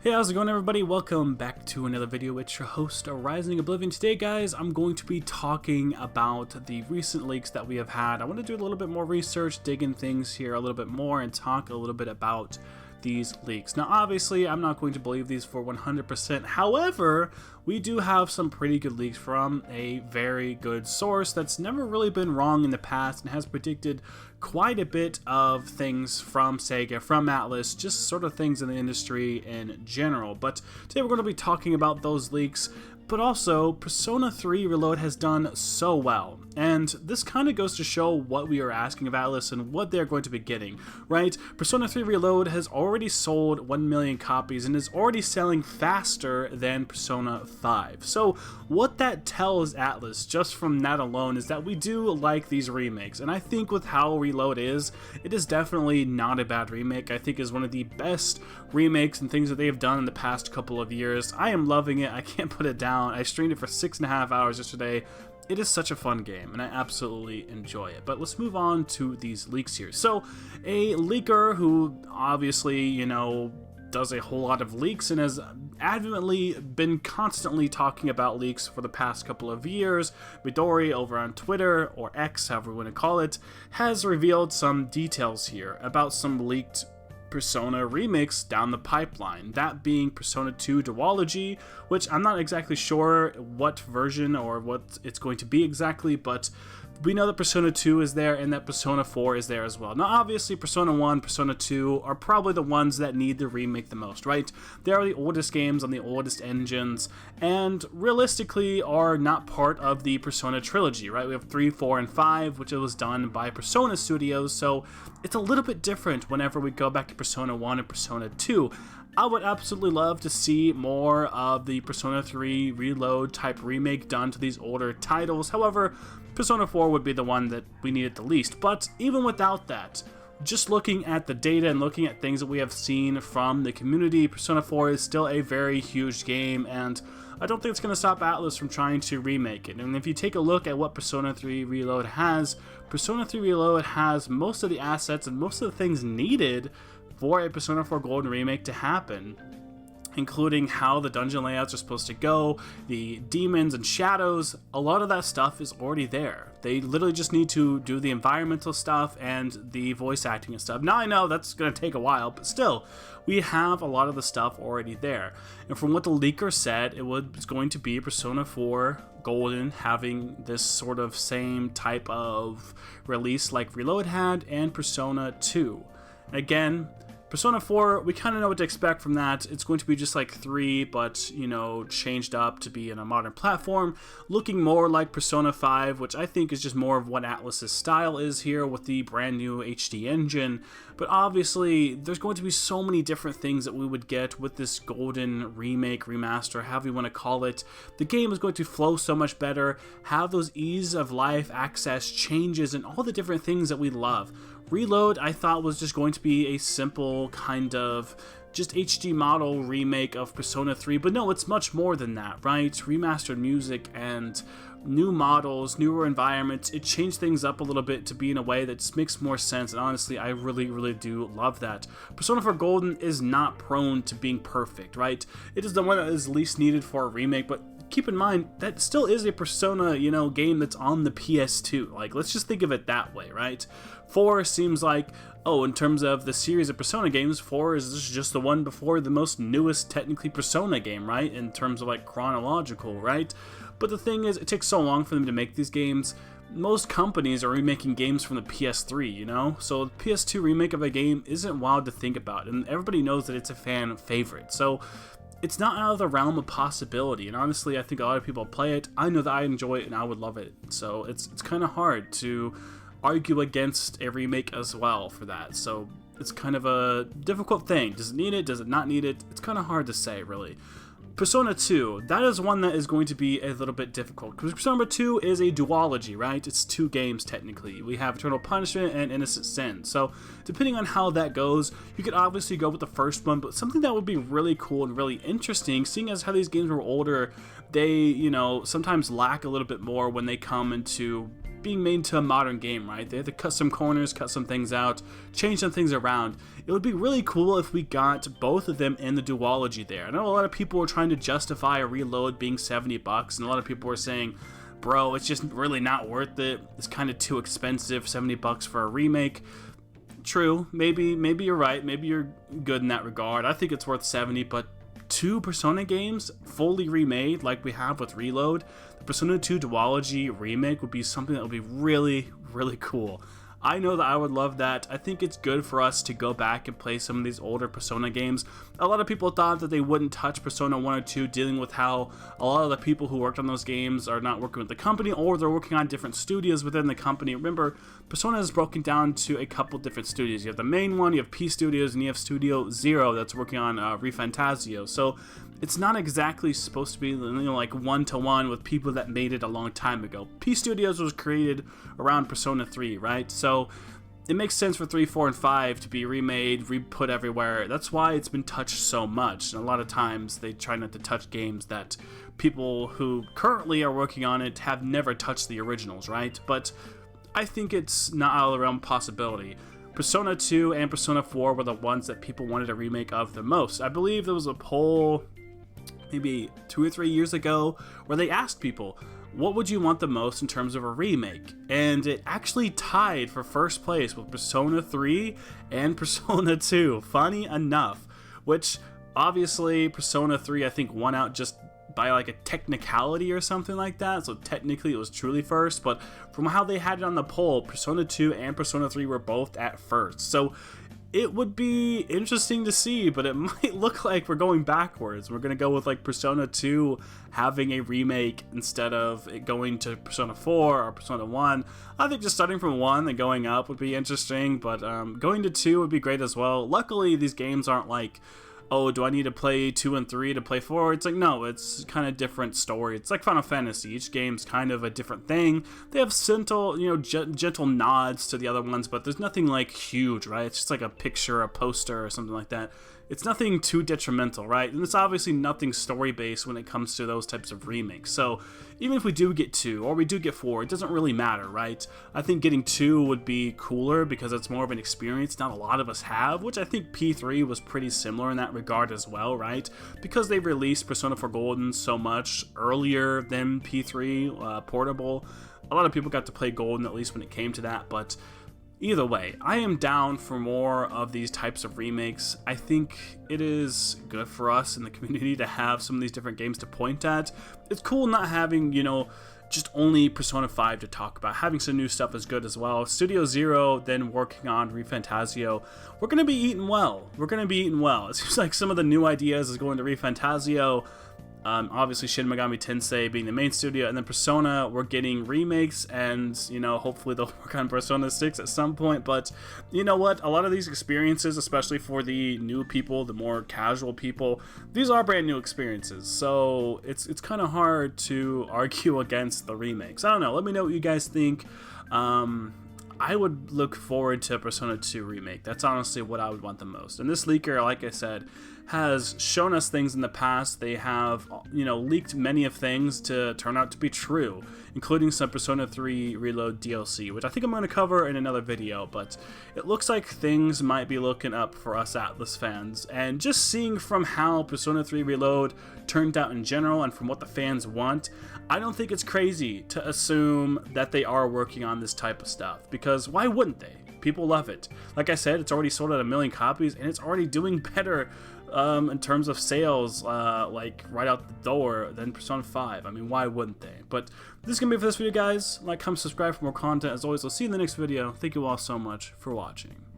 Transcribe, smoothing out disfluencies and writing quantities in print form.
Hey, how's it going, everybody? Welcome back to another video. It's your host, Rising Oblivion. Today, guys, I'm going to be talking about the recent leaks that we have had. I want to do a little bit more research, dig in things here a little bit more, and talk a little bit about these leaks. Now, obviously, I'm not going to believe these for 100%. However, we do have some pretty good leaks from a very good source that's never really been wrong in the past and has predicted quite a bit of things from Sega, from Atlus, just sort of things in the industry in general. But today we're going to be talking about those leaks, but also Persona 3 Reload has done so well. And this kind of goes to show what we are asking of Atlus and what they're going to be getting, right? Persona 3 Reload has already sold 1 million copies and is already selling faster than Persona 5. So what that tells Atlus, just from that alone, is that we do like these remakes. And I think with how Reload is, it is definitely not a bad remake. I think is one of the best remakes and things that they have done in the past couple of years. I am loving it. I can't put it down. I streamed it for 6.5 hours yesterday. It is such a fun game, and I absolutely enjoy it. But let's move on to these leaks here. So, a leaker who obviously, you know, does a whole lot of leaks and has adamantly been constantly talking about leaks for the past couple of years, Midori over on Twitter, or X, however you want to call it, has revealed some details here about some leaked Persona remakes down the pipeline, that being Persona 2 duology, which I'm not exactly sure what version or what it's going to be exactly, but we know that Persona 2 is there and that Persona 4 is there as well. Now, obviously, Persona 1, Persona 2 are probably the ones that need the remake the most, right? They are the oldest games on the oldest engines, and realistically are not part of the Persona trilogy, right? We have 3, 4, and 5, which was done by Persona Studios, so it's a little bit different whenever we go back to Persona 1 and Persona 2. I would absolutely love to see more of the Persona 3 Reload type remake done to these older titles. However, Persona 4 would be the one that we needed the least. But even without that, just looking at the data and looking at things that we have seen from the community, Persona 4 is still a very huge game, and I don't think it's going to stop Atlus from trying to remake it. And if you take a look at what Persona 3 Reload has, Persona 3 Reload has most of the assets and most of the things needed for a Persona 4 Golden remake to happen, including how the dungeon layouts are supposed to go, the demons and shadows. A lot of that stuff is already there. They literally just need to do the environmental stuff and the voice acting and stuff. Now, I know that's going to take a while, but still, we have a lot of the stuff already there. And from what the leaker said, it was going to be Persona 4 Golden having this sort of same type of release like Reload had, and Persona 2. Again, Persona 4, we kind of know what to expect from that. It's going to be just like 3, but, you know, changed up to be in a modern platform, looking more like Persona 5, which I think is just more of what Atlus's style is here with the brand new HD engine. But obviously, there's going to be so many different things that we would get with this Golden remake, remaster, however you want to call it. The game is going to flow so much better, have those ease of life access changes, and all the different things that we love. Reload, I thought, was just going to be a simple kind of just HD model remake of Persona 3, but no, it's much more than that, right? Remastered music and new models, newer environments. It changed things up a little bit to be in a way that just makes more sense, and honestly, I really do love that. Persona 4 Golden is not prone to being perfect, right? It is the one that is least needed for a remake, but keep in mind, that still is a Persona, you know, game that's on the PS2. Like, let's just think of it that way, right? 4 seems like, oh, in terms of the series of Persona games, 4 is just the one before the most newest, technically, Persona game, right? In terms of, like, chronological, right? But the thing is, it takes so long for them to make these games. Most companies are remaking games from the PS3, you know? So the PS2 remake of a game isn't wild to think about, and everybody knows that it's a fan favorite. So it's not out of the realm of possibility, and honestly, I think a lot of people play it. I know that I enjoy it, and I would love it. So it's kind of hard to argue against a remake as well for that. So it's kind of a difficult thing. Does it need it? Does it not need it? It's kind of hard to say, really. Persona 2, that is one that is going to be a little bit difficult, because Persona 2 is a duology, right? It's 2 games, technically. We have Eternal Punishment and Innocent Sin, so depending on how that goes, you could obviously go with the first one, but something that would be really cool and really interesting, seeing as how these games were older, they, you know, sometimes lack a little bit more when they come into being made into a modern game, right? They have to cut some corners, cut some things out, change some things around. It would be really cool if we got both of them in the duology there. I know a lot of people were trying to justify a Reload being $70, and a lot of people were saying, bro, it's just really not worth it. It's kind of too expensive, $70 for a remake. True, maybe you're right. Maybe you're good in that regard. I think it's worth 70, but 2 Persona games fully remade like we have with Reload, the Persona 2 duology remake would be something that would be really, really cool. I know that I would love that. I think it's good for us to go back and play some of these older Persona games. A lot of people thought that they wouldn't touch Persona 1 or 2, dealing with how a lot of the people who worked on those games are not working with the company, or they're working on different studios within the company. Remember, Persona is broken down to a couple different studios. You have the main one, you have P Studios, and you have Studio Zero that's working on Refantazio. So it's not exactly supposed to be, like one-to-one with people that made it a long time ago. P Studios was created around Persona 3, right? So it makes sense for 3, 4, and 5 to be remade, re-put everywhere. That's why it's been touched so much. And a lot of times they try not to touch games that people who currently are working on it have never touched the originals, right? But I think it's not out of the realm of possibility. Persona 2 and Persona 4 were the ones that people wanted a remake of the most. I believe there was a poll maybe 2 or 3 years ago where they asked people, what would you want the most in terms of a remake? And it actually tied for first place with Persona 3 and Persona 2, funny enough, which obviously Persona 3 I think won out just by like a technicality or something like that, so technically it was truly first, but from how they had it on the poll, Persona 2 and Persona 3 were both at first. So it would be interesting to see, but it might look like we're going backwards. We're going to go with like Persona 2 having a remake instead of it going to Persona 4 or Persona 1. I think just starting from 1 and going up would be interesting, but going to 2 would be great as well. Luckily, these games aren't like, oh, do I need to play 2 and 3 to play 4? It's like, no, it's kind of different story. It's like Final Fantasy. Each game's kind of a different thing. They have gentle, gentle nods to the other ones, but there's nothing like huge, right? It's just like a picture, a poster, or something like that. It's nothing too detrimental, right? And it's obviously nothing story-based when it comes to those types of remakes. So even if we do get 2 or we do get 4, it doesn't really matter, right? I think getting 2 would be cooler because it's more of an experience not a lot of us have, which I think P3 was pretty similar in that regard as well, right? Because they released Persona 4 Golden so much earlier than P3 Portable, a lot of people got to play Golden, at least when it came to that, but either way, I am down for more of these types of remakes. I think it is good for us in the community to have some of these different games to point at. It's cool not having, just only Persona 5 to talk about. Having some new stuff is good as well. Studio Zero then working on Refantazio. We're going to be eating well. It seems like some of the new ideas is going to Refantazio. Obviously Shin Megami Tensei being the main studio, and then Persona, we're getting remakes, and hopefully they'll work on Persona 6 at some point. But you know what, a lot of these experiences, especially for the new people, the more casual people, these are brand new experiences, so it's kind of hard to argue against the remakes. I don't know, let me know what you guys think. I would look forward to a Persona 2 remake. That's honestly what I would want the most. And this leaker, like I said, has shown us things in the past. They have, leaked many of things to turn out to be true, including some Persona 3 Reload DLC, which I think I'm going to cover in another video, but it looks like things might be looking up for us Atlus fans. And just seeing from how Persona 3 Reload turned out in general and from what the fans want, I don't think it's crazy to assume that they are working on this type of stuff, because why wouldn't they? People love it. Like I said, it's already sold out 1 million copies, and it's already doing better in terms of sales, like right out the door than Persona 5. I mean, why wouldn't they? But this is going to be it for this video, guys. Like, comment, subscribe for more content. As always, I'll see you in the next video. Thank you all so much for watching.